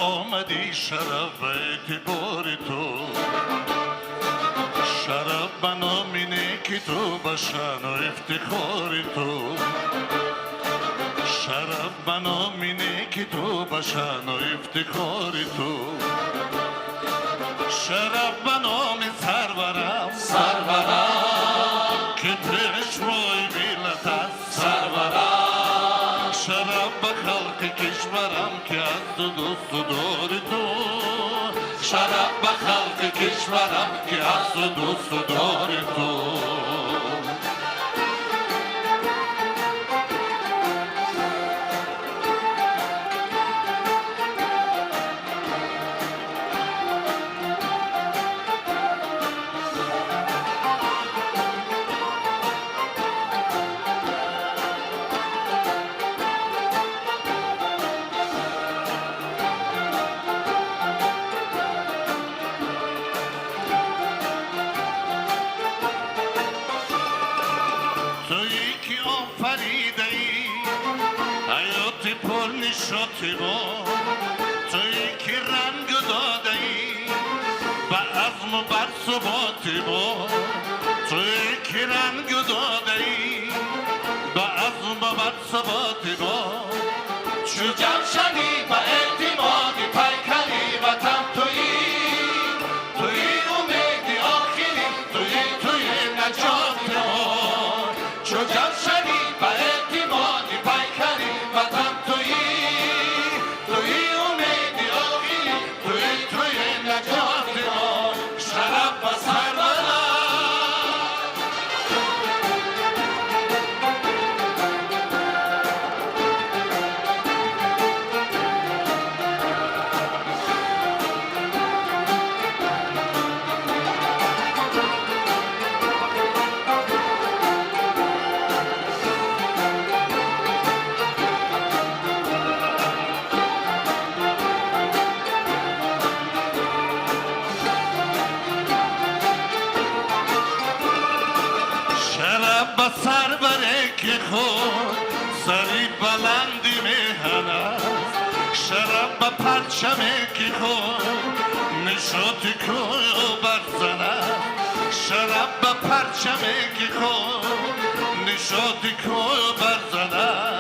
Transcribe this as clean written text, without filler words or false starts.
آمدی شرف و اعتبار تو، شرف به نام اینه که تو به شان و افتخار تو، شرف به نام اینه که تو به شان و افتخار تو، شرف به نام سرورم که پشمای ملت است سرورم، شرف به خلق کشورم که از تو دوست و دار تو، شرف به خلق کشورم که از تو دوست و دار تو. نشاطی با تویی که رنگ داده ای به عزم و بر ثباتی با تویی که رنگ داده ای به عزم و بر ثباتی با چو جمشنی به اعتمادی پیکری وطن تویی امیدی آخری تویی نجات ما چو جمشنی به اعتمادی پیکری وطن سر بره که خود سری بلندی میهنه شرف به پرچمه که خود نشاطی کوی برزنه شرف به پرچمه که خود نشاطی کوی برزنه